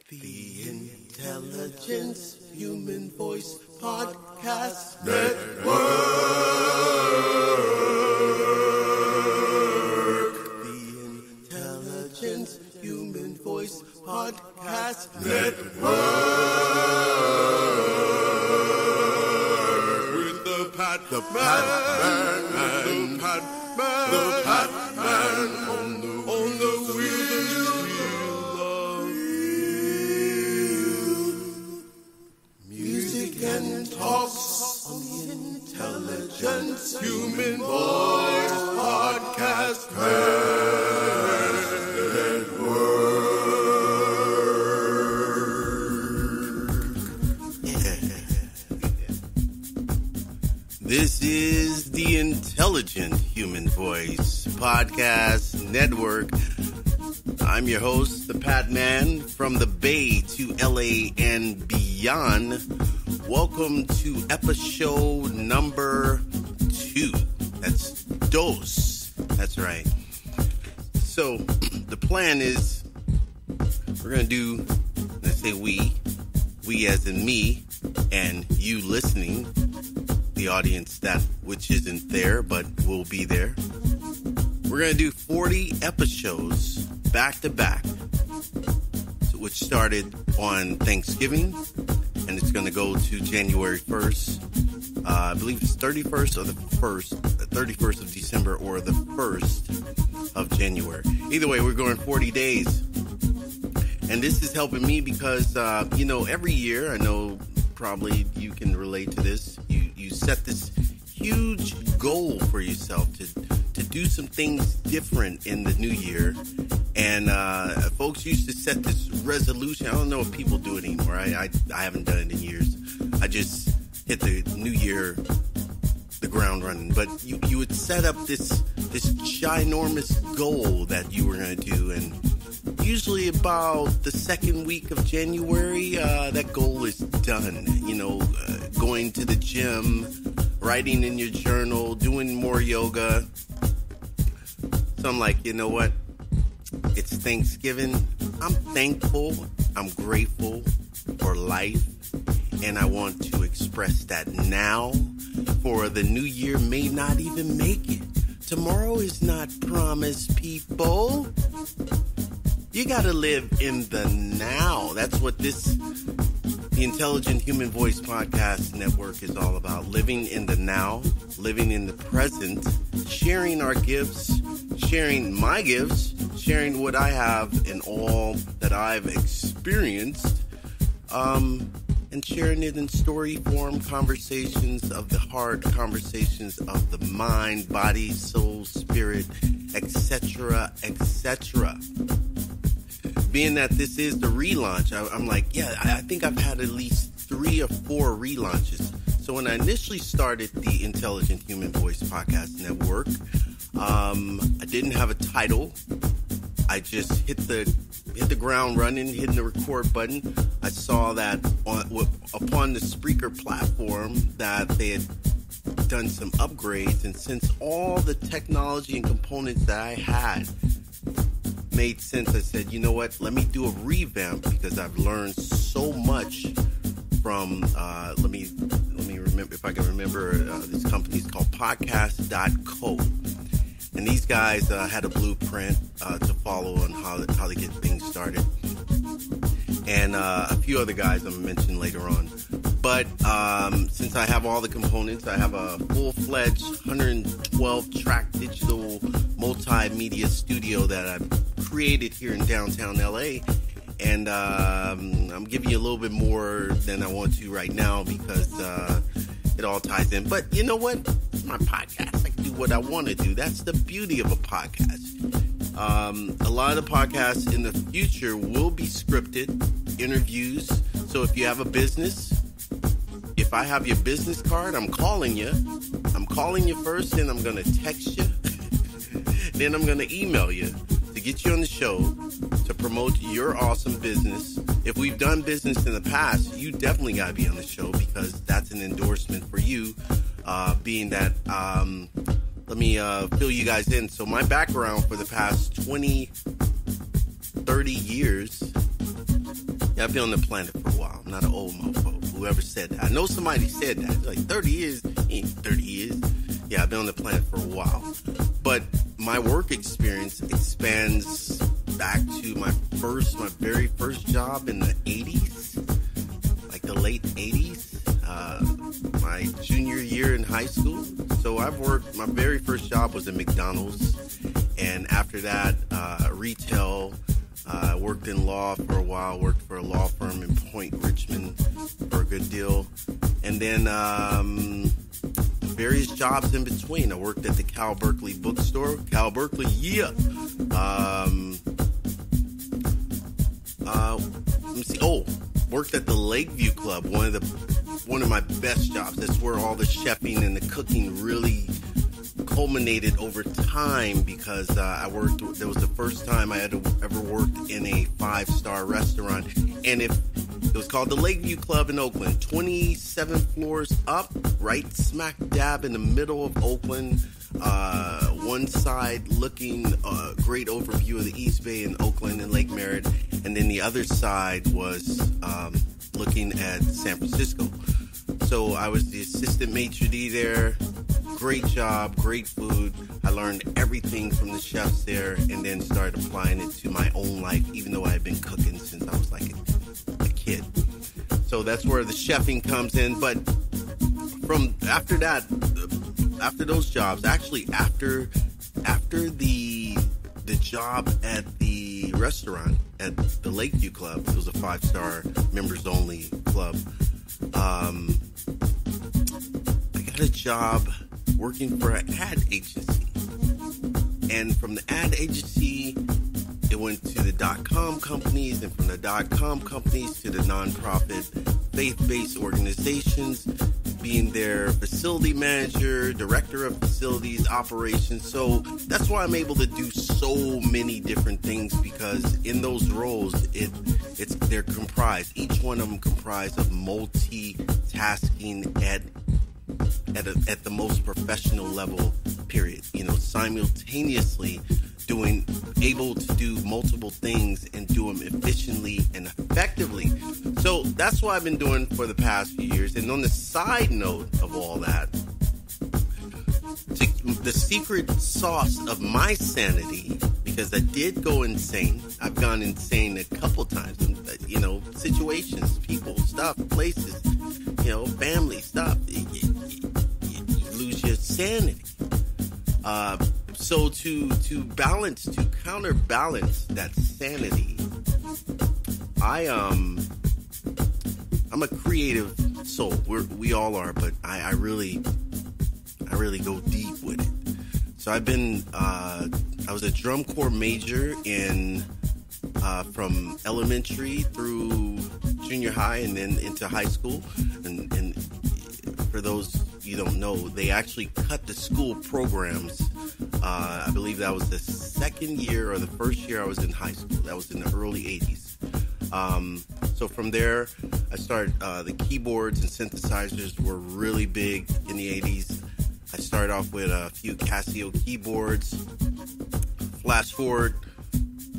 The Intelligence Human Voice Podcast Network. The Intelligence Human Voice Podcast Network. With the PatMan, the PatMan on the wheel. And talks on the Intelligence Human Voice Podcast Network. This is the Intelligent Human Voice Podcast Network. I'm your host, the PatMan, from the Bay to LA and beyond. Welcome to EpiShow number 2. That's dos. That's right. So, the plan is we're going to do, let's say we as in me, and you listening, the audience that which isn't there but will be there. We're going to do 40 EpiShows back to back, which started on Thanksgiving. And it's going to go to January 1st. I believe it's 31st or the 31st of December or the 1st of January. Either way, we're going 40 days. And this is helping me because, every year, I know probably you can relate to this. You set this huge goal for yourself to do some things different in the new year. And folks used to set this resolution. I don't know if people do it anymore. I haven't done it in years. I just hit the new year, the ground running. But you would set up this ginormous goal that you were going to do. And usually about the second week of January, that goal is done. Going to the gym, writing in your journal, doing more yoga. So I'm like, you know what? It's Thanksgiving. I'm thankful. I'm grateful for life. And I want to express that now. For the new year may not even make it. Tomorrow is not promised, people. You got to live in the now. That's what the Intelligent Human Voice Podcast Network is all about. Living in the now, living in the present, sharing our gifts, sharing my gifts, sharing what I have and all that I've experienced, and sharing it in story form, conversations of the heart, conversations of the mind, body, soul, spirit, etc., etc. Being that this is the relaunch, I'm like, I think I've had at least 3 or 4 relaunches. So when I initially started the Intelligent Human Voice Podcast Network, I didn't have a title. I just hit the ground running, hitting the record button. I saw that upon the Spreaker platform that they had done some upgrades, and since all the technology and components that I had made sense, I said, you know what? Let me do a revamp because I've learned so much from. Let me remember if I can remember. This company's called Podcast.co. And these guys had a blueprint to follow on how to get things started. And a few other guys I'm going to mention later on. But since I have all the components, I have a full-fledged 112-track digital multimedia studio that I've created here in downtown LA. And I'm giving you a little bit more than I want to right now because it all ties in. But you know what? It's my podcast. I can do what I want to do. That's the beauty of a podcast. A lot of the podcasts in the future will be scripted, interviews. So if you have a business, if I have your business card, I'm calling you. I'm calling you first, then I'm going to text you. Then I'm going to email you to get you on the show to promote your awesome business. If we've done business in the past, you definitely got to be on the show because that's an endorsement for you, being that let me fill you guys in. So my background for the past 20, 30 years Yeah, I've been on the planet for a while. I'm not an old mofo. Whoever said that. I know somebody said that. Like 30 years. Ain't 30 years. Yeah, I've been on the planet for a while. But my work experience expands back to my very first job in the 80s. Like the late 80s. My junior year in high school. So my very first job was at McDonald's. And after that, retail. I worked in law for a while, worked for a law firm in Point Richmond for a good deal. And then various jobs in between. I worked at the Cal Berkeley bookstore. Cal Berkeley, yeah. Let me see. Oh, worked at the Lakeview Club, one of my best jobs. That's where all the chefing and the cooking really culminated over time, because that was the first time I had ever worked in a 5-star restaurant, and it was called the Lakeview Club in Oakland, 27 floors up, right smack dab in the middle of Oakland, one side looking great overview of the East Bay in Oakland and Lake Merritt, and then the other side was looking at San Francisco. So I was the assistant maitre d' there. Great job, great food. I learned everything from the chefs there, and then started applying it to my own life, even though I had been cooking since I was like a kid. So that's where the chefing comes in. But from after that, after those jobs, actually after the job at the restaurant at the Lakeview Club, it was a 5-star members only club. I got a job working for an ad agency, and from the ad agency it went to the .com companies, and from the .com companies to the nonprofit faith-based organizations, being their facility manager, director of facilities operations. So that's why I'm able to do so many different things, because in those roles they're comprised, each one of them comprised of multitasking at the most professional level, period. Simultaneously able to do multiple things and do them efficiently and effectively. So that's what I've been doing for the past few years. And on the side note of all that, the secret sauce of my sanity, because I did go insane. I've gone insane a couple times, situations, people, stuff, places, family stuff. You lose your sanity. So to counterbalance that sanity, I'm a creative soul. We all are, but I really go deep with it. So I was a drum corps major from elementary through junior high and then into high school. And for those you don't know, they actually cut the school programs. I believe that was the second year or the first year I was in high school. That was in the early 80s. So from there, I started, the keyboards and synthesizers were really big in the 80s. I started off with a few Casio keyboards. Flash forward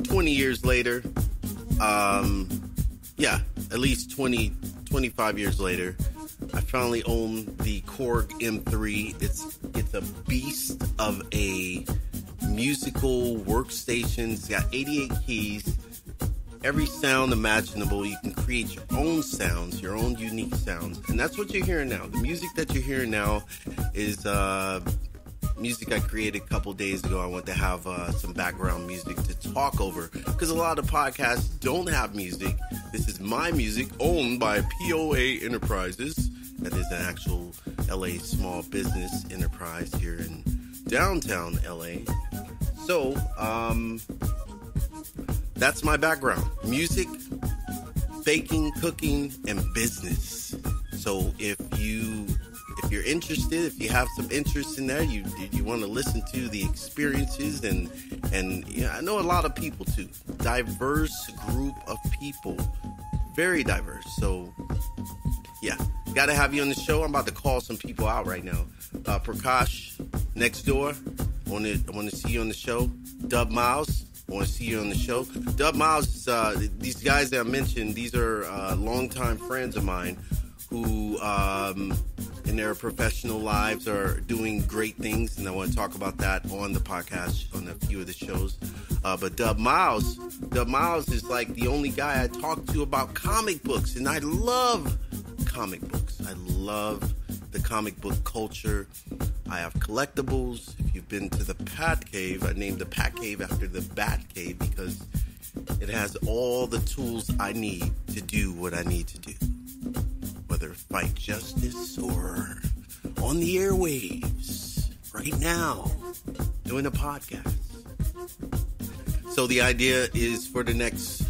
20 years later, at least 25 years later, I finally own the Korg M3. It's a beast of a musical workstation. It's got 88 keys, every sound imaginable. You can create your own sounds, your own unique sounds. And that's what you're hearing now. The music that you're hearing now is music I created a couple days ago. I want to have some background music to talk over, because a lot of podcasts don't have music. This is my music, owned by POA Enterprises. That is an actual LA small business enterprise here in downtown LA. So, that's my background. Music, baking, cooking, and business. So if you're interested, if you have some interest in that, you want to listen to the experiences and I know a lot of people too. Diverse group of people. Very diverse. So yeah, got to have you on the show. I'm about to call some people out right now. Prakash next door. I want to see you on the show. Dub Miles, I want to see you on the show. Dub Miles, these guys that I mentioned, these are longtime friends of mine who in their professional lives are doing great things, and I want to talk about that on the podcast, on a few of the shows. But Dub Miles is like the only guy I talk to about comic books, and I love comic books. I love the comic book culture. I have collectibles. If you've been to the Pat Cave, I named the Pat Cave after the Bat Cave because it has all the tools I need to do what I need to do. Whether fight justice or on the airwaves right now doing a podcast. So the idea is for the next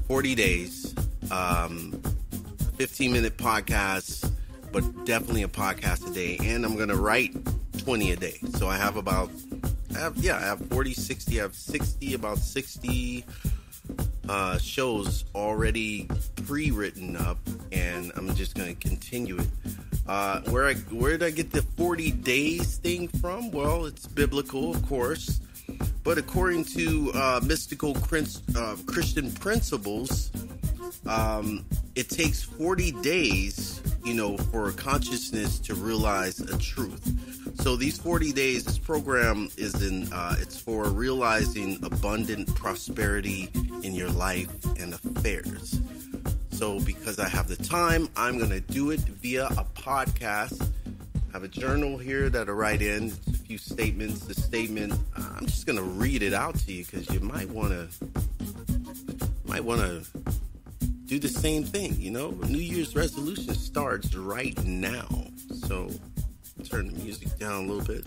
40 days, 15-minute podcast, but definitely a podcast a day. And I'm going to write 20 a day. So I have about, I have 40, 60, I have 60, about 60 shows already pre-written up, and I'm just going to continue it. Where did I get the 40 days thing from? Well, it's biblical, of course, but according to mystical Christian principles, it takes 40 days, for consciousness to realize a truth. So these 40 days, this program is it's for realizing abundant prosperity in your life and affairs. So because I have the time, I'm going to do it via a podcast. I have a journal here that I write in, a few statements. The statement, I'm just going to read it out to you because you might want to do the same thing, New Year's resolution starts right now. So turn the music down a little bit.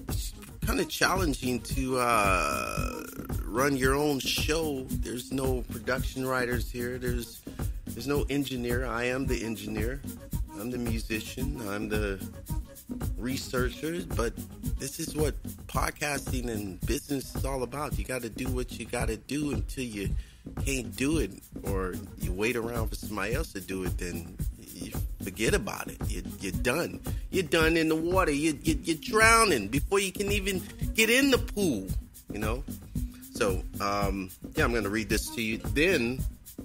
It's kind of challenging to run your own show. There's no production writers here. There's no engineer. I am the engineer. I'm the musician. I'm the researcher. But this is what podcasting and business is all about. You got to do what you got to do until you can't do it, or you wait around for somebody else to do it, then you forget about it. You're done. You're done in the water. You're drowning before you can even get in the pool, So, I'm going to read this to you. Then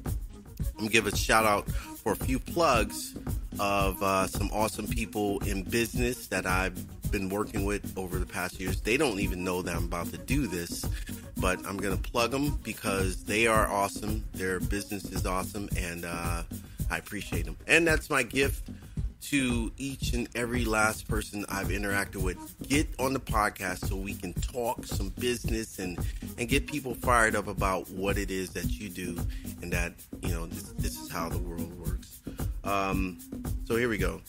I'm going to give a shout out for a few plugs of some awesome people in business that I've been working with over the past years. They don't even know that I'm about to do this, but I'm going to plug them because they are awesome. Their business is awesome, and I appreciate them. And that's my gift to each and every last person I've interacted with. Get on the podcast so we can talk some business and get people fired up about what it is that you do, and that, this is how the world works. So here we go.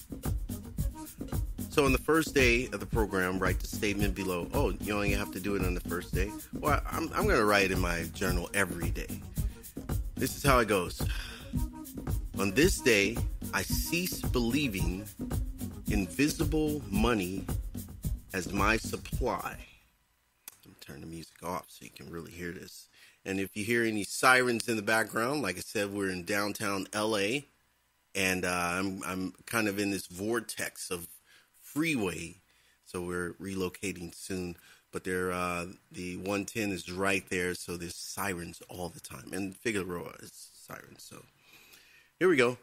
So on the first day of the program, write the statement below. Oh, you only have to do it on the first day? Well, I'm going to write in my journal every day. This is how it goes. On this day, I cease believing invisible money as my supply. I'm going to turn the music off so you can really hear this. And if you hear any sirens in the background, like I said, we're in downtown LA, and I'm kind of in this vortex of freeway, so we're relocating soon, but the 110 is right there, so there's sirens all the time, and Figueroa is sirens. So here we go.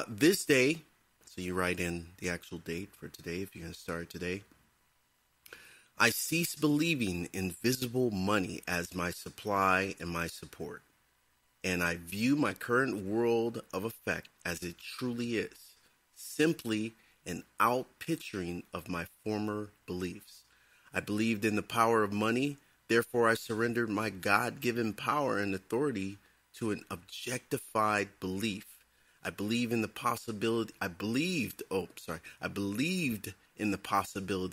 This day, so you write in the actual date for today if you're going to start today. I cease believing invisible money as my supply and my support, and I view my current world of effect as it truly is, simply an outpicturing of my former beliefs. I believed in the power of money, therefore I surrendered my God-given power and authority to an objectified belief. I believed in the possibility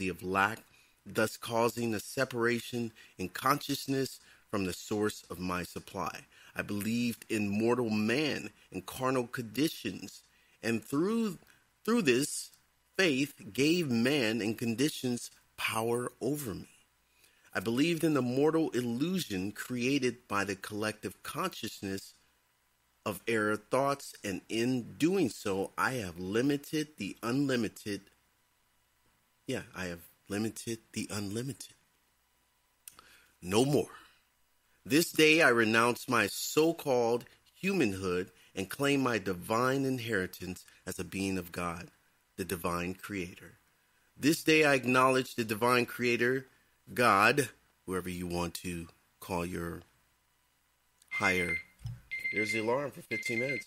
of lack, thus causing a separation in consciousness from the source of my supply. I believed in mortal man and carnal conditions, and through this faith gave man and conditions power over me. I believed in the mortal illusion created by the collective consciousness of error thoughts, and in doing so, I have limited the unlimited. I have limited the unlimited. No more. This day I renounce my so-called humanhood and claim my divine inheritance as a being of God, the divine creator. This day I acknowledge the divine creator, God, whoever you want to call your higher. There's the alarm for 15 minutes.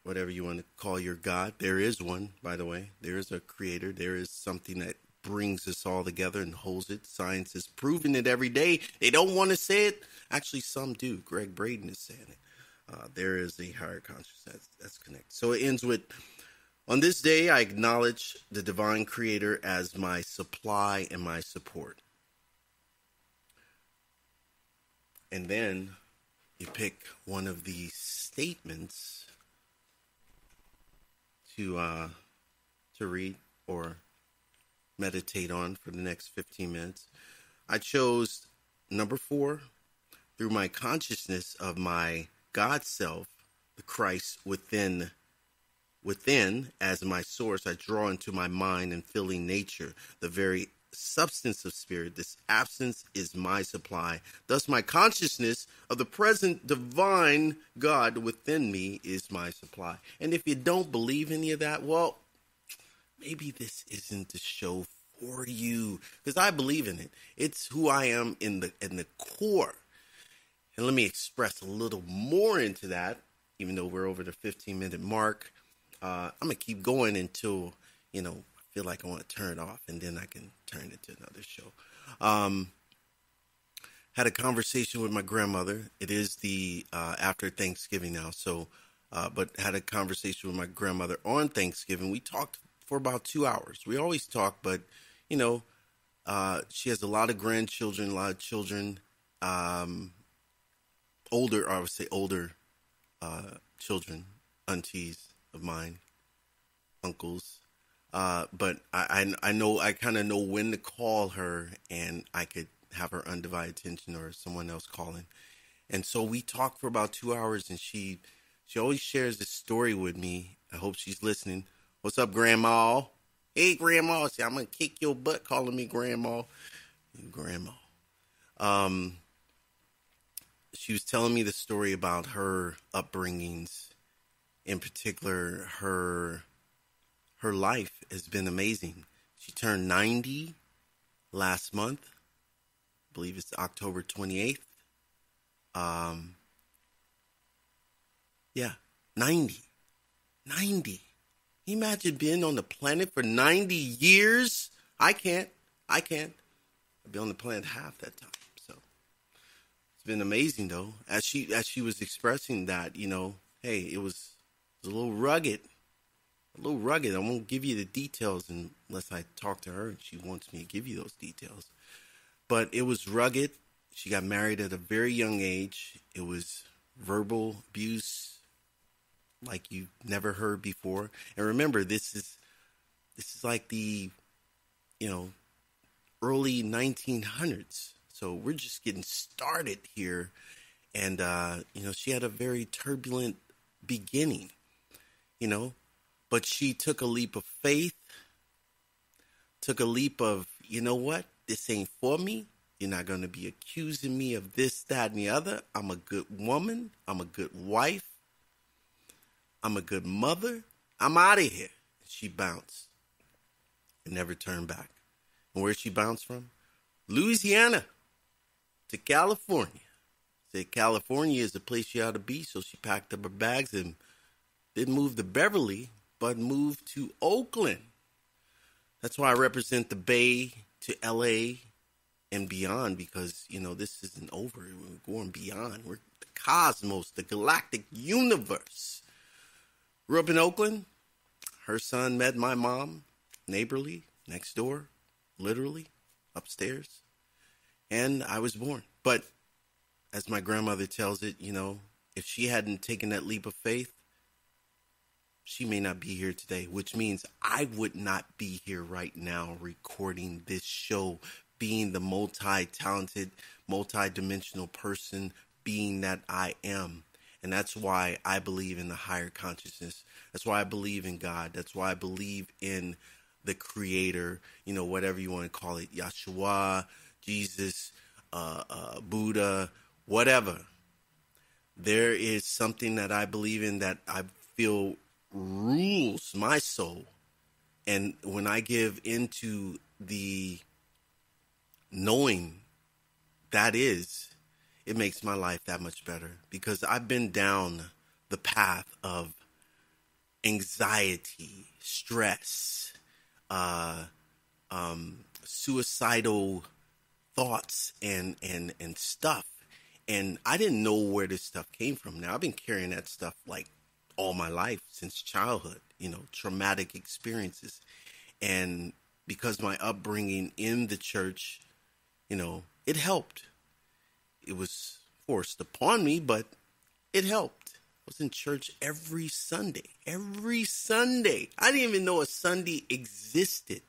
Whatever you want to call your God. There is one, by the way. There is a creator. There is something that brings us all together and holds it. Science is proving it every day. They don't want to say it. Actually, some do. Greg Braden is saying it. There is a higher consciousness that's connected. So it ends with, on this day, I acknowledge the divine creator as my supply and my support. And then you pick one of these statements to read or meditate on for the next 15 minutes. I chose number 4, through my consciousness of my God self, the Christ within as my source, I draw into my mind and feeling nature, the very substance of spirit. This absence is my supply. Thus my consciousness of the present divine God within me is my supply. And if you don't believe any of that, well, maybe this isn't the show for you, because I believe in it. It's who I am in the core. And let me express a little more into that, even though we're over the 15-minute mark. I'm going to keep going until, I feel like I want to turn it off, and then I can turn it to another show. Had a conversation with my grandmother. It is the after Thanksgiving now, but had a conversation with my grandmother on Thanksgiving. We talked for about 2 hours. We always talk, but, she has a lot of grandchildren, a lot of children, older children, aunties of mine, uncles. But I know, I kind of know when to call her, and I could have her undivided attention or someone else calling. And so we talked for about 2 hours, and she always shares this story with me. I hope she's listening. What's up, Grandma? Hey, Grandma. See, I'm going to kick your butt calling me Grandma. Grandma. She was telling me the story about her upbringings. In particular, her life has been amazing. She turned 90 last month. I believe it's October 28th. 90. 90. Can you imagine being on the planet for 90 years? I can't. I'll be on the planet half that time. So it's been amazing, though. As she was expressing that, hey, it was a little rugged. I won't give you the details unless I talk to her and she wants me to give you those details. But it was rugged. She got married at a very young age. It was verbal abuse like you've never heard before. And remember, this is like the, early 1900s. So we're just getting started here. And, she had a very turbulent beginning, but she took a leap of faith, took a leap of, you know what, this ain't for me. You're not going to be accusing me of this, that, and the other. I'm a good woman. I'm a good wife. I'm a good mother. I'm out of here. She bounced and never turned back. And where she bounced from? Louisiana to California. Said California is the place she ought to be, so she packed up her bags and didn't move to Beverly, but moved to Oakland. That's why I represent the Bay to L.A., and beyond, because, this isn't over. We're going beyond. We're the cosmos, the galactic universe. Grew up in Oakland. Her son met my mom, neighborly, next door, literally, upstairs. And I was born. But as my grandmother tells it, if she hadn't taken that leap of faith, she may not be here today, which means I would not be here right now recording this show, being the multi-talented, multi-dimensional person, being that I am. And that's why I believe in the higher consciousness. That's why I believe in God. That's why I believe in the creator, whatever you want to call it, Yahshua, Jesus, Buddha, whatever. There is something that I believe in that I feel rules my soul. And when I give into the knowing that is, it makes my life that much better, because I've been down the path of anxiety, stress, suicidal thoughts and stuff. And I didn't know where this stuff came from. Now, I've been carrying that stuff like all my life, since childhood, traumatic experiences. And because my upbringing in the church, it helped. It was forced upon me, but it helped. I was in church every Sunday. Every Sunday. I didn't even know a Sunday existed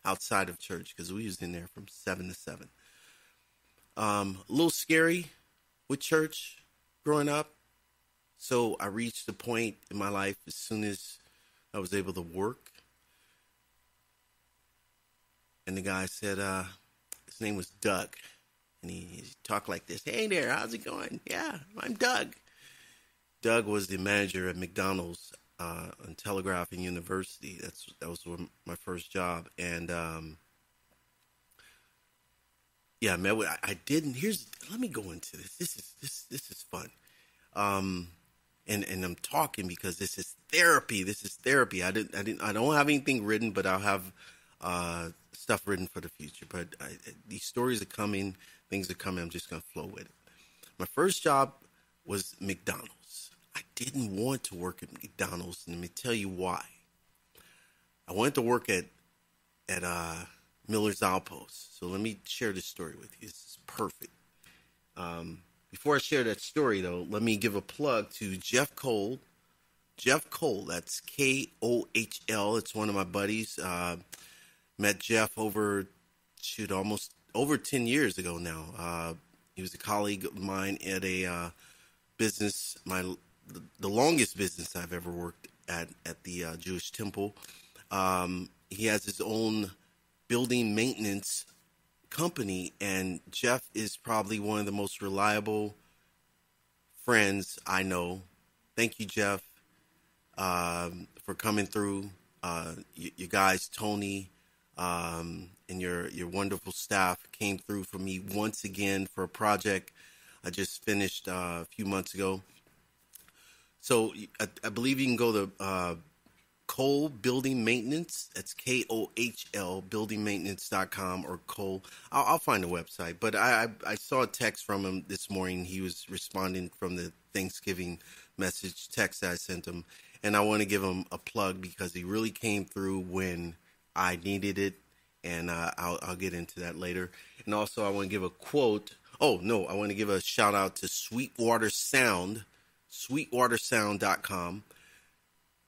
outside of church, because we was in there from 7 to 7. A little scary with church growing up. So I reached a point in my life as soon as I was able to work. And the guy said, his name was Doug. And he talked like this. Hey there, how's it going? Yeah, I'm Doug. Doug was the manager at McDonald's on Telegraph and University. That was my first job. And yeah, man, I didn't. Let me go into this. This is fun. And I'm talking because this is therapy. This is therapy. I don't have anything written, but I'll have stuff written for the future. But these stories are coming. Things are coming. I'm just gonna flow with it. My first job was McDonald's. I didn't want to work at McDonald's, and let me tell you why. I wanted to work at Miller's Outpost. So let me share this story with you. This is perfect. Before I share that story, though, let me give a plug to Jeff Cole. Jeff Cole, that's Kohl. It's one of my buddies. Met Jeff almost over 10 years ago now. He was a colleague of mine at a business, the longest business I've ever worked at the Jewish Temple. He has his own building maintenance company, and Jeff is probably one of the most reliable friends I know. Thank you, Jeff, for coming through. You guys, Tony, and your wonderful staff came through for me once again for a project I just finished a few months ago. So I believe you can go to Kohl Building Maintenance. That's Kohl, buildingmaintenance.com, or Kohl. I'll find the website. But I saw a text from him this morning. He was responding from the Thanksgiving message text I sent him. And I want to give him a plug because he really came through when I needed it. And I'll get into that later. And also I want to give a quote. Oh, no, I want to give a shout out to Sweetwater Sound, sweetwatersound.com.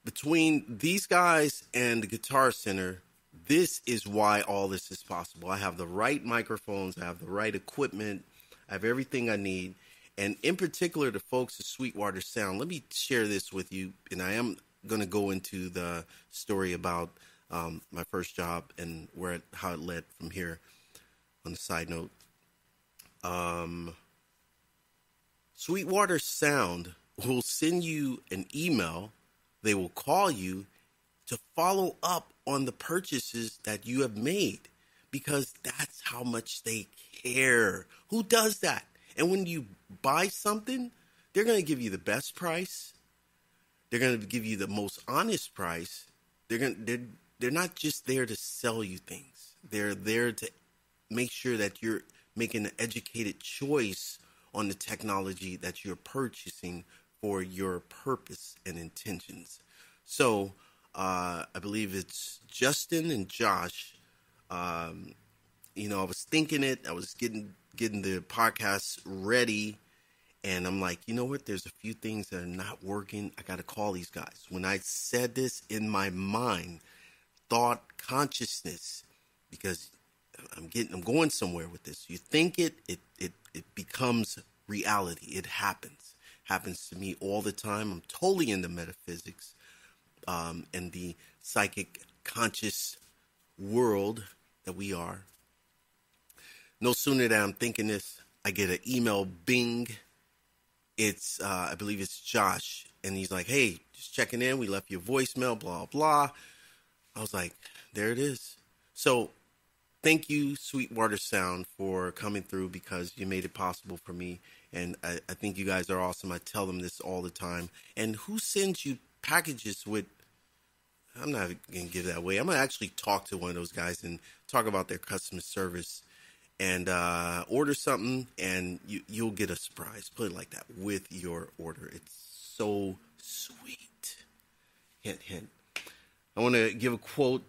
Between these guys and the Guitar Center, this is why all this is possible. I have the right microphones. I have the right equipment. I have everything I need. And in particular, the folks at Sweetwater Sound, let me share this with you. And I am going to go into the story about my first job and how it led from here on the side note. Sweetwater Sound will send you an email. They will call you to follow up on the purchases that you have made, because that's how much they care. Who does that? And when you buy something, they're going to give you the best price. They're going to give you the most honest price. They're not just there to sell you things. They're there to make sure that you're making an educated choice on the technology that you're purchasing for your purpose and intentions. So I believe it's Justin and Josh. I was thinking it. I was getting the podcast ready, and I'm like, you know what? There's a few things that are not working. I got to call these guys. When I said this in my mind, thought, consciousness, because I'm going somewhere with this. You think it becomes reality. It happens to me all the time. I'm totally into metaphysics and the psychic conscious world that we are. No sooner than I'm thinking this, I get an email, bing. It's, I believe it's Josh. And he's like, hey, just checking in. We left you a voicemail, blah, blah. I was like, there it is. So thank you, Sweetwater Sound, for coming through because you made it possible for me. And I think you guys are awesome. I tell them this all the time. And who sends you packages with, I'm not going to give that away. I'm going to actually talk to one of those guys and talk about their customer service and order something, and you'll get a surprise. Put it like that, with your order. It's so sweet. Hint, hint. I want to give a quote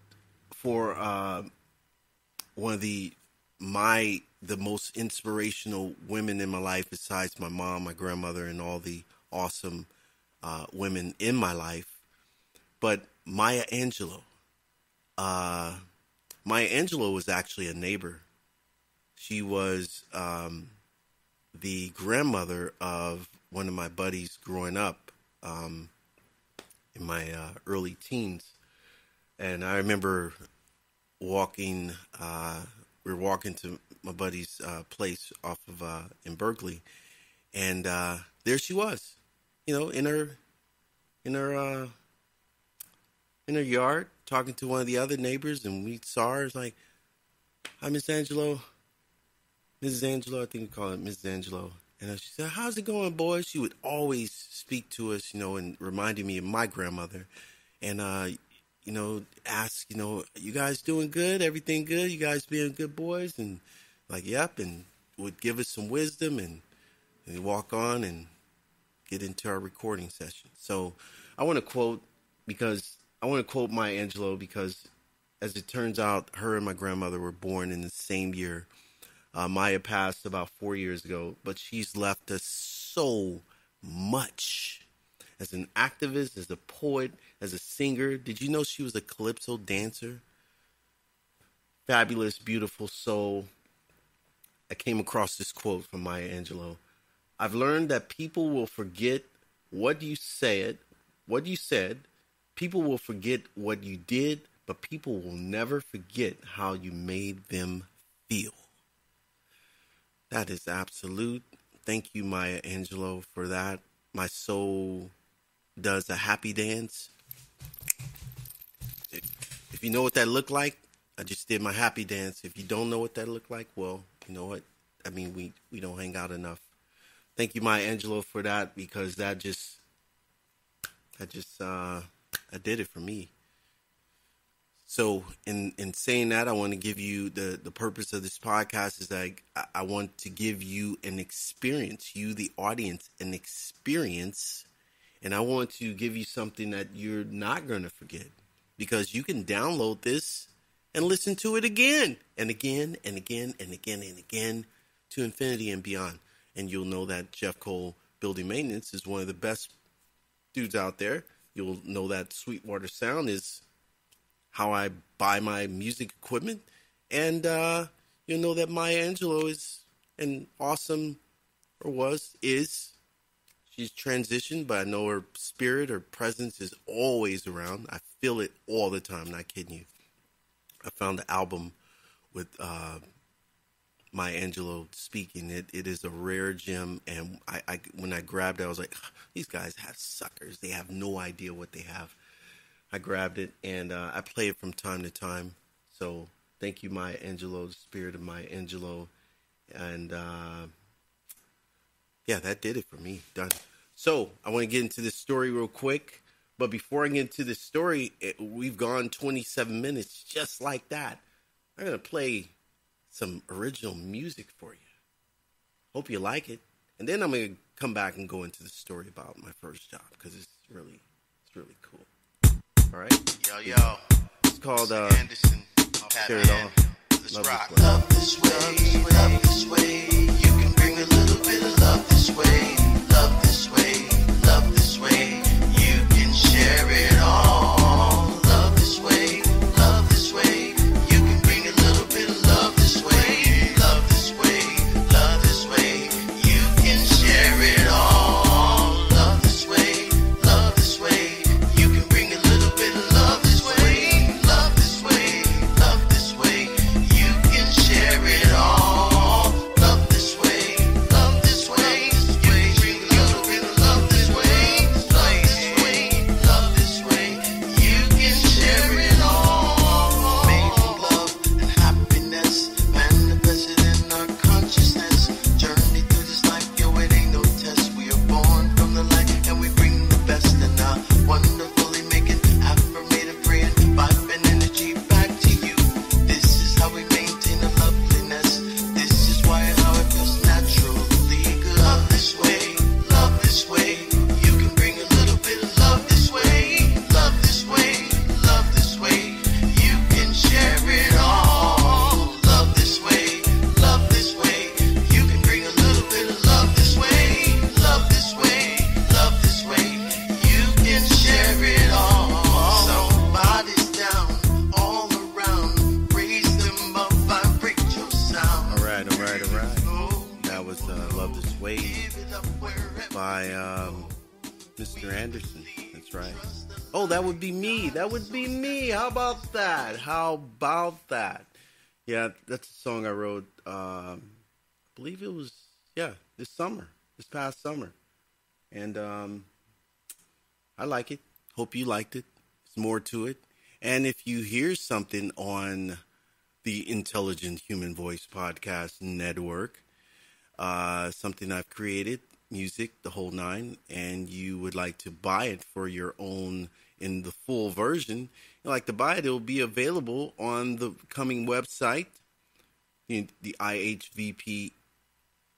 for one of the most inspirational women in my life, besides my mom, my grandmother, and all the awesome women in my life. But Maya Angelou. Maya Angelou was actually a neighbor. She was the grandmother of one of my buddies growing up in my early teens. And I remember walking, we were walking to my buddy's place off of in Berkeley, and there she was, in her yard, talking to one of the other neighbors, and we saw her. It's like, hi, Miss Angelou. Mrs. Angelou, I think we call it Mrs. Angelou. And she said, how's it going, boys? She would always speak to us, and reminding me of my grandmother. And, ask, you guys doing good? Everything good? You guys being good boys? And like, yep. And would give us some wisdom and walk on and get into our recording session. So I want to quote Maya Angelou because, as it turns out, her and my grandmother were born in the same year. Maya passed about 4 years ago, but she's left us so much. As an activist, as a poet, as a singer. Did you know she was a calypso dancer? Fabulous, beautiful soul. I came across this quote from Maya Angelou. I've learned that people will forget what you said. People will forget what you did, but people will never forget how you made them feel. That is absolute. Thank you, Maya Angelou, for that. My soul does a happy dance. If you know what that looked like, I just did my happy dance. If you don't know what that looked like, well, you know what? I mean, we don't hang out enough. Thank you, Maya Angelou, for that, because I did it for me. So in saying that, I want to give you the purpose of this podcast is that I want to give you an experience, you, the audience, an experience. And I want to give you something that you're not going to forget, because you can download this and listen to it again and again and again and again and again to infinity and beyond. And you'll know that Jeff Cole Building Maintenance is one of the best dudes out there. You'll know that Sweetwater Sound is how I buy my music equipment. And you'll know that Maya Angelou is an awesome, is. She's transitioned, but I know her spirit, her presence is always around. I feel it all the time, not kidding you. I found the album with Maya Angelou speaking. It is a rare gem, and I when I grabbed it, I was like, these guys have suckers. They have no idea what they have. I grabbed it, and I play it from time to time. So thank you, Maya Angelou, the spirit of Maya Angelou. And that did it for me. Done. So I want to get into this story real quick. But before I get into this story, we've gone 27 minutes just like that. I'm going to play some original music for you. Hope you like it. And then I'm going to come back and go into the story about my first job, because it's really cool. All right? Yo. It's called Anderson. Tear It Off. Let's rock. Love this way, love this way. You can bring a little bit of love this way. Love this way, love this way. You can share it all. Love this way, love this way. You can bring a little bit of love this way. Love this way, love this way. You can share it all. Love this way, love this way. You can bring a little bit of love this way. Love this way, love this way. You can share it all. by Mr. Anderson. That's right. Oh, that would be me. That would be me. How about that? How about that? Yeah, that's a song I wrote, I believe it was, this past summer. And I like it. Hope you liked it. There's more to it. And if you hear something on the Intelligent Human Voice Podcast Network, something I've created, music, the whole nine, and you would like to buy it for your own in the full version, you'd like to buy it, it will be available on the coming website, the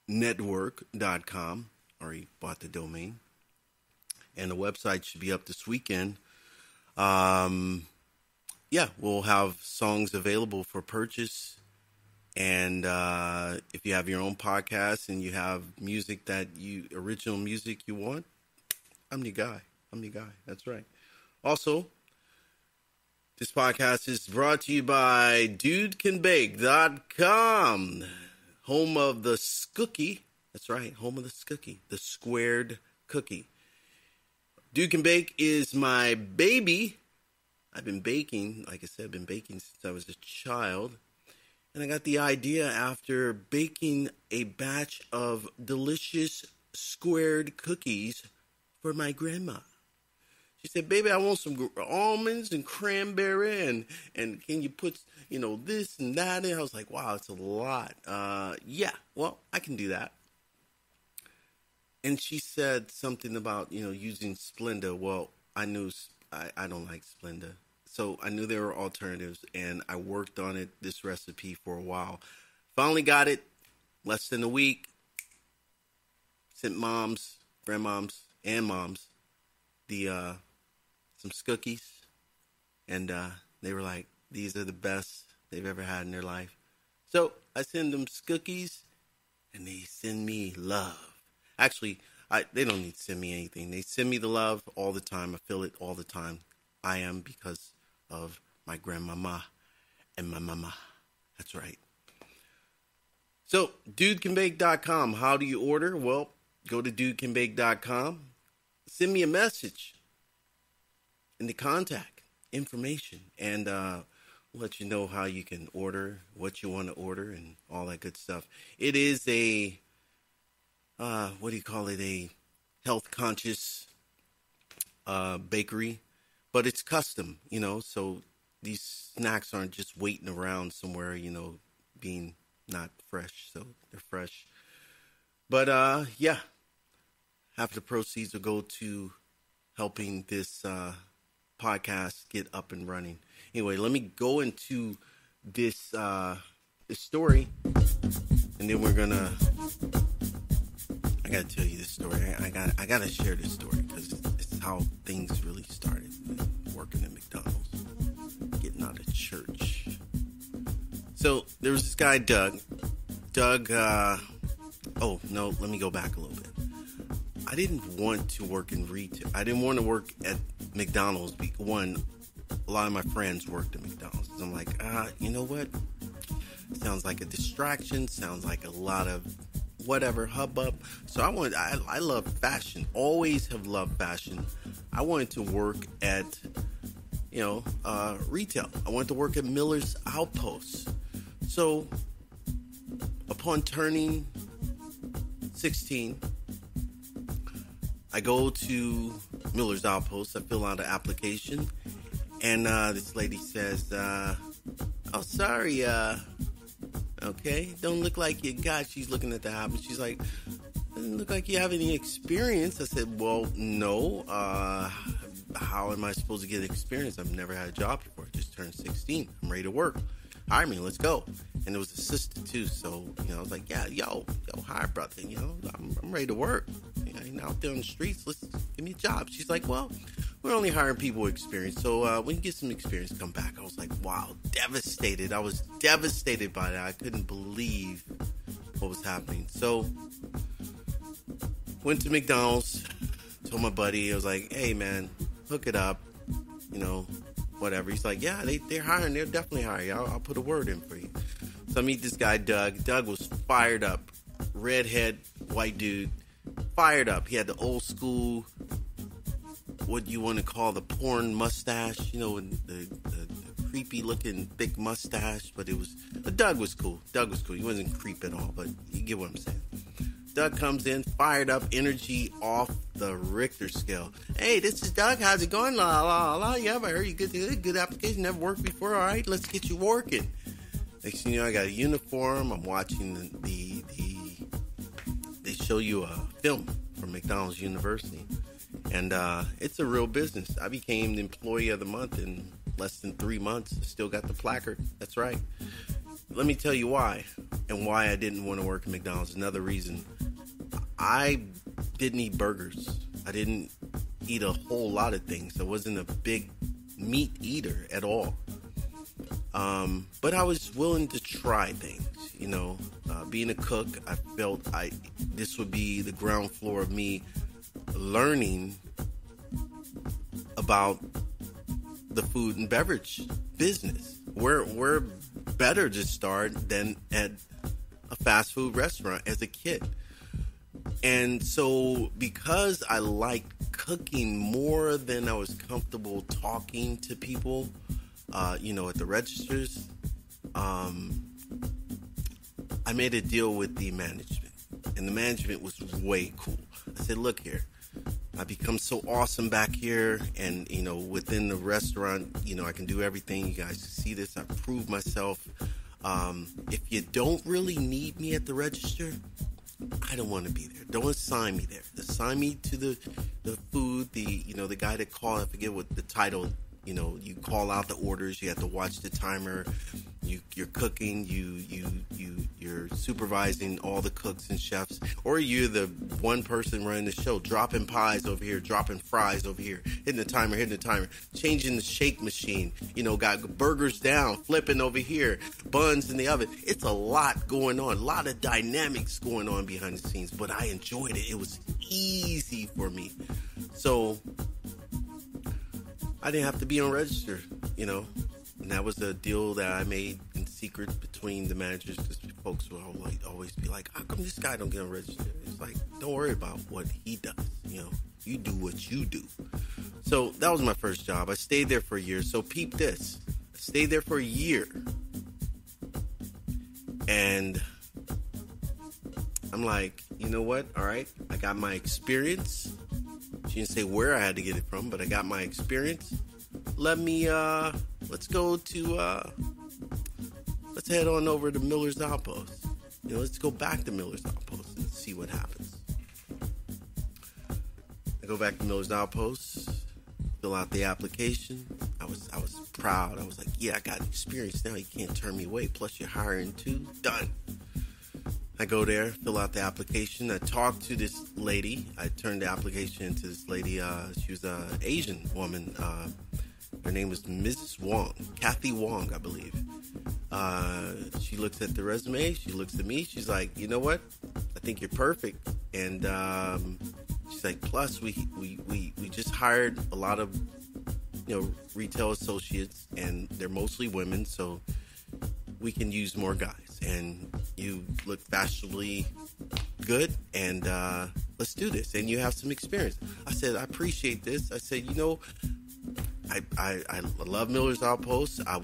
ihvpnetwork.com. Already bought the domain. And the website should be up this weekend. We'll have songs available for purchase. And if you have your own podcast and you have music original music you want, I'm your guy. That's right. Also, this podcast is brought to you by DudeCanBake.com, home of the Skookie. That's right, home of the Skookie, the squared cookie. Dude Can Bake is my baby. I've been baking, like I said, since I was a child. And I got the idea after baking a batch of delicious squared cookies for my grandma. She said, baby, I want some almonds and cranberry and can you put, this and that in? I was like, wow, it's a lot. Well, I can do that. And she said something about, using Splenda. Well, I knew I don't like Splenda. So I knew there were alternatives, and I worked on this recipe for a while. Finally got it, less than a week. Sent moms, grandmoms, and moms some Skookies, and they were like, these are the best they've ever had in their life. So I send them Skookies, and they send me love. Actually, they don't need to send me anything. They send me the love all the time. I feel it all the time. I am because of my grandmama and my mama. That's right. So, DudeCanBake.com. How do you order? Well, go to DudeCanBake.com. Send me a message in the contact information, and we'll let you know how you can order, what you want to order, and all that good stuff. It is a, a health conscious bakery, but it's custom, so these snacks aren't just waiting around somewhere, being not fresh, so they're fresh. But half the proceeds will go to helping this podcast get up and running. Anyway, let me go into this story, and then I gotta tell you this story. I gotta share this story because it's how things really started. Working at McDonald's, getting out of church. So there was this guy, Doug. Let me go back a little bit. I didn't want to work in retail. I didn't want to work at McDonald's. One, a lot of my friends worked at McDonald's. I'm like, you know what? Sounds like a distraction. Sounds like a lot of whatever, hubbub. So I love fashion. Always have loved fashion. I wanted to work at, retail. I wanted to work at Miller's Outpost. So upon turning 16, I go to Miller's Outpost. I fill out an application, and this lady says, "Oh, sorry, okay, don't look like you got." She's looking at the app, and she's like, "Doesn't look like you have any experience." I said, "Well, no. How am I supposed to get experience? I've never had a job before. I just turned 16. I'm ready to work. Hire me. Let's go." And it was a sister too, so I was like, "Yeah, yo, hi, brother. I'm ready to work. I'm out there on the streets. Let's give me a job." She's like, "Well, we're only hiring people with experience, so when you get some experience, come back." I was like, wow, devastated. I was devastated by that. I couldn't believe what was happening. So went to McDonald's, told my buddy, I was like, "Hey man, hook it up, whatever." He's like, "Yeah, they're hiring. They'll definitely hire you. I'll put a word in for you." So I meet this guy, Doug. Doug was fired up. Redhead, white dude. fired up. He had the old school, what you want to call the porn mustache, you know, the creepy looking thick mustache, but Doug was cool. He wasn't creep at all, but you get what I'm saying. Doug comes in, fired up, energy off the Richter scale. Hey, this is Doug. How's it going? La, la, la. Yeah, I heard you good application. Never worked before. All right, let's get you working. Next thing you know, I got a uniform. I'm watching they show you a film from McDonald's University. And it's a real business. I became the employee of the month in less than 3 months. Still got the placard. That's right. Let me tell you why, and why I didn't want to work at McDonald's. Another reason. I didn't eat burgers. I didn't eat a whole lot of things. I wasn't a big meat eater at all. But I was willing to try things. You know, being a cook, I felt this would be the ground floor of me learning about the food and beverage business. We're better to start than at a fast food restaurant as a kid. And so because I liked cooking more than I was comfortable talking to people, you know, at the registers, I made a deal with the management. And the management was way cool. I said, look here, I become so awesome back here, and, you know, within the restaurant, you know, I can do everything. You guys see this. I proved myself. If you don't really need me at the register, I don't want to be there. Don't assign me there. Assign me to the food, the guy that called, I forget what the title, you know, you call out the orders, you have to watch the timer, you're cooking, you're supervising all the cooks and chefs, or you're the one person running the show, dropping pies over here, dropping fries over here, hitting the timer, changing the shake machine, you know, got burgers down, flipping over here, buns in the oven. It's a lot going on, a lot of dynamics going on behind the scenes, but I enjoyed it. It was easy for me. So I didn't have to be on register, you know, and that was a deal that I made in secret between the managers, because folks will always be like, how come this guy don't get on register? It's like, don't worry about what he does, you know, you do what you do. So that was my first job. I stayed there for a year. So peep this. I stayed there for a year. And I'm like, you know what? All right, I got my experience. She didn't say where I had to get it from, but I got my experience. Let's head on over to Miller's Outpost. You know, let's go back to Miller's Outpost and see what happens. I go back to Miller's Outpost, fill out the application. I was proud. I was like, yeah, I got experience now. You can't turn me away. Plus you're hiring too. Done. I go there, fill out the application. I talk to this lady. I turned the application into this lady. She was an Asian woman. Her name was Mrs. Wong, Kathy Wong, I believe. She looks at the resume. She looks at me. She's like, you know what? I think you're perfect. And she's like, plus we just hired a lot of, you know, retail associates, and they're mostly women, so we can use more guys. And you look fashionably good, and let's do this. And you have some experience. I said, I appreciate this. I said, you know, I love Miller's Outpost. I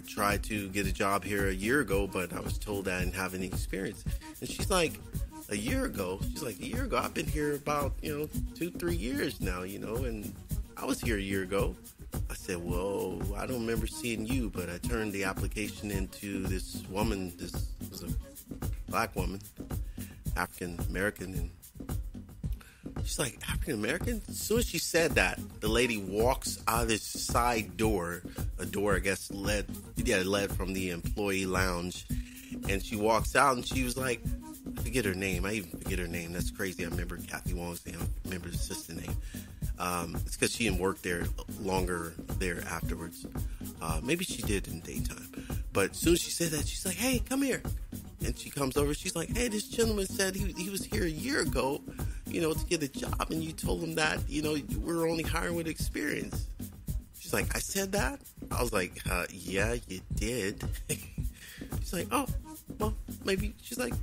tried to get a job here a year ago, but I was told I didn't have any experience. And she's like, a year ago? She's like, a year ago? I've been here about, you know, 2-3 years now, you know, and I was here a year ago. I said, whoa, I don't remember seeing you, but I turned the application into this woman. This was a black woman, African American, and she's like, African American? As soon as she said that, the lady walks out of this side door, a door I guess led from the employee lounge, and she walks out and she was like, I forget her name. I even forget her name. That's crazy. I remember Kathy Wong's name. I remember the sister name. It's because she didn't work there longer there afterwards. Maybe she did in the daytime. But as soon as she said that, she's like, hey, come here. And she comes over. She's like, hey, this gentleman said he was here a year ago, you know, to get a job. And you told him that, you know, we're only hiring with experience. She's like, I said that? I was like, yeah, you did. She's like, oh, well, maybe. She's like,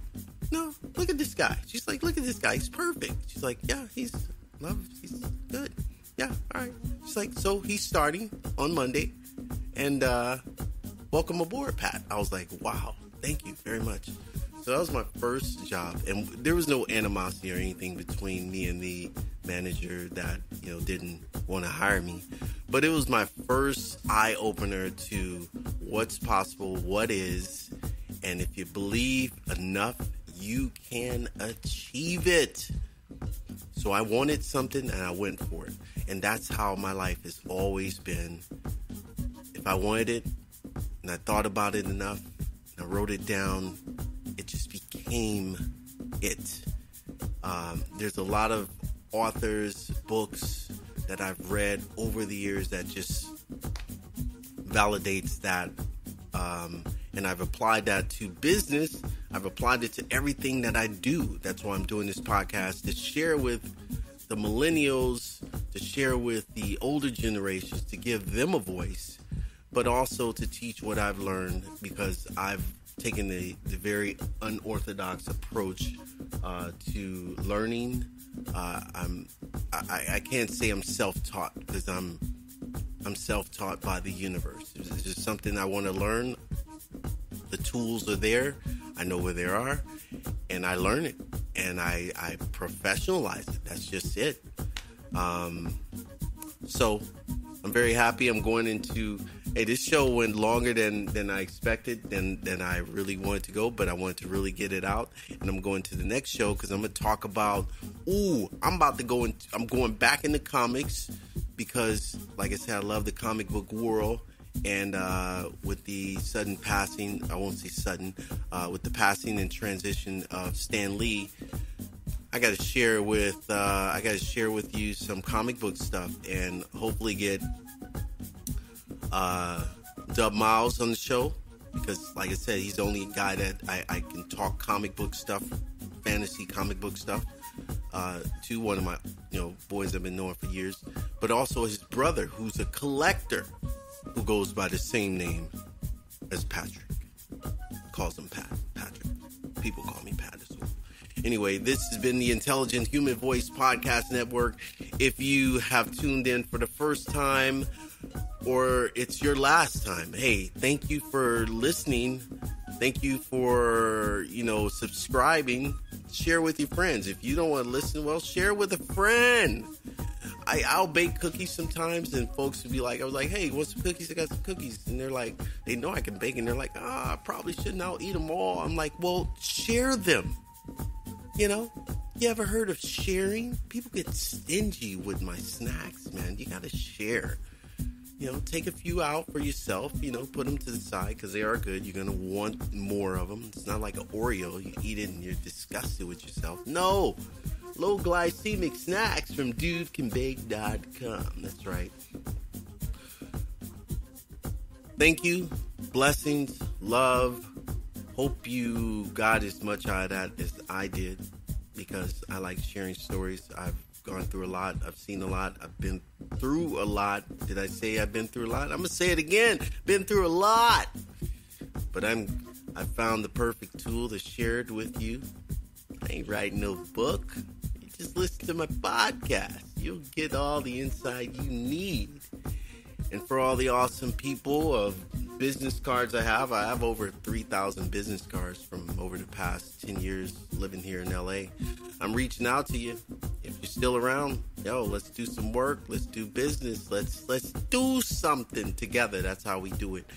no, look at this guy. She's like, look at this guy. He's perfect. She's like, yeah, he's good. Yeah, all right. She's like, so he's starting on Monday. And welcome aboard, Pat. I was like, wow, thank you very much. So that was my first job. And there was no animosity or anything between me and the manager that, didn't want to hire me. But it was my first eye-opener to what's possible, what is, and if you believe enough, you can achieve it. So I wanted something and I went for it. And that's how my life has always been. If I wanted it and I thought about it enough and I wrote it down, it just became it. There's a lot of authors, books that I've read over the years that just validates that. And I've applied that to business. I've applied it to everything that I do. That's why I'm doing this podcast, to share with the millennials, to share with the older generations, to give them a voice, but also to teach what I've learned, because I've taken the very unorthodox approach to learning. I can't say I'm self-taught, because I'm self-taught by the universe. It's just something I want to learn. The tools are there. I know where they are, and I learn it, and I professionalize it. That's just it. So I'm very happy. I'm going into, this show went longer than I expected, than I really wanted to go, but I wanted to really get it out. And I'm going to the next show because I'm going to talk about, I'm going back into comics because, like I said, I love the comic book world. And with the sudden passing, I won't say sudden, with the passing and transition of Stan Lee, I got to share with you some comic book stuff, and hopefully get Dub Miles on the show, because, like I said, he's the only guy that I can talk comic book stuff, fantasy comic book stuff, to. One of my boys I've been knowing for years, but also his brother, who's a collector, who goes by the same name as Patrick. Calls him Patrick. People call me Pat as well. Anyway, this has been the Intelligent Human Voice Podcast Network. If you have tuned in for the first time, or it's your last time, hey, thank you for listening. Thank you for, subscribing. Share with your friends. If you don't want to listen, well, share with a friend. I'll bake cookies sometimes, and folks will be like, I was like, hey, want some cookies? I got some cookies. And they're like, they know I can bake, and they're like, I probably shouldn't. I'll eat them all. I'm like, well, share them. You ever heard of sharing? People get stingy with my snacks, man. You got to share. Take a few out for yourself, put them to the side because they are good. You're going to want more of them. It's not like an Oreo. You eat it and you're disgusted with yourself. No. Low glycemic snacks from dudecanbake.com. That's right. Thank you. Blessings. Love. Hope you got as much out of that as I did, because I like sharing stories. I've gone through a lot. I've seen a lot. I've been through a lot. Did I say I've been through a lot? I'm going to say it again. Been through a lot. But I found the perfect tool to share it with you. I ain't writing no book. You just listen to my podcast. You'll get all the insight you need. And for all the awesome people of business cards I have over 3,000 business cards from over the past 10 years living here in LA. I'm reaching out to you. If you're still around, let's do some work. Let's do business. Let's do something together. That's how we do it.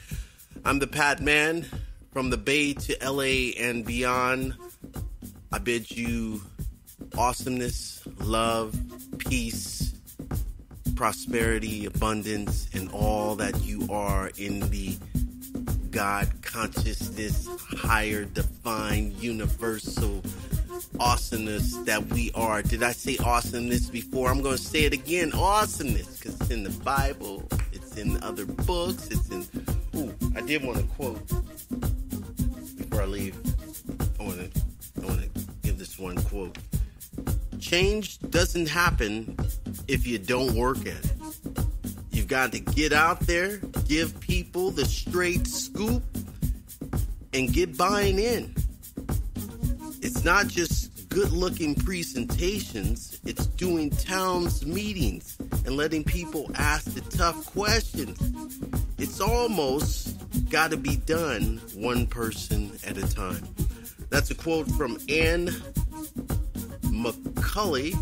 I'm the PatMan, from the Bay to LA and beyond. I bid you awesomeness, love, peace, prosperity, abundance, and all that you are in the God consciousness, higher, divine, universal awesomeness that we are. Did I say awesomeness before? I'm going to say it again. Awesomeness, because it's in the Bible. It's in other books. It's in... I did want to quote before I leave. I want to give this one quote. Change doesn't happen if you don't work at it. You've got to get out there, give people the straight scoop, and get buying in. It's not just good-looking presentations, it's doing towns meetings and letting people ask the tough questions. It's almost got to be done one person at a time. That's a quote from Ann McCulley,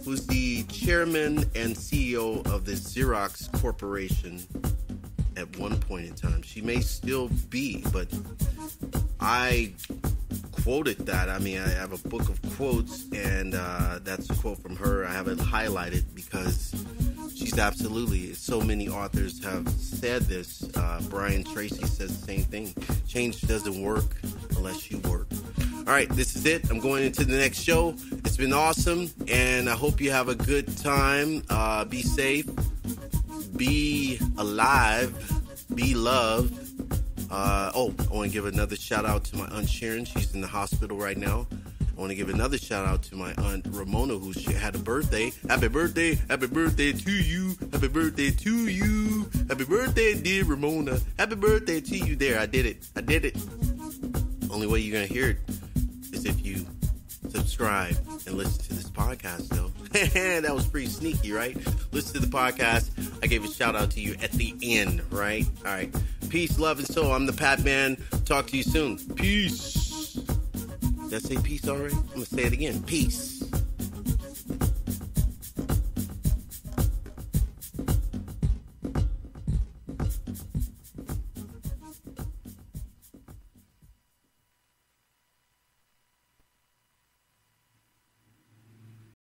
who's the chairman and CEO of the Xerox Corporation at one point in time. She may still be, but I quoted that. I mean, I have a book of quotes, and that's a quote from her. I have it highlighted because she's absolutely, so many authors have said this. Brian Tracy says the same thing. Change doesn't work unless you work. All right, this is it. I'm going into the next show. It's been awesome, and I hope you have a good time. Be safe. Be alive. Be loved. I want to give another shout out to my Aunt Sharon. She's in the hospital right now. I want to give another shout out to my Aunt Ramona, who had a birthday. Happy birthday to you. Happy birthday to you. Happy birthday, dear Ramona. Happy birthday to you. There, I did it. Only way you're going to hear it is if you subscribe and listen to this podcast, though. That was pretty sneaky, right? Listen to the podcast. I gave a shout out to you at the end, right? All right. Peace, love, and soul. I'm the PatMan. Talk to you soon. Peace. Did I say peace already? I'm going to say it again. Peace.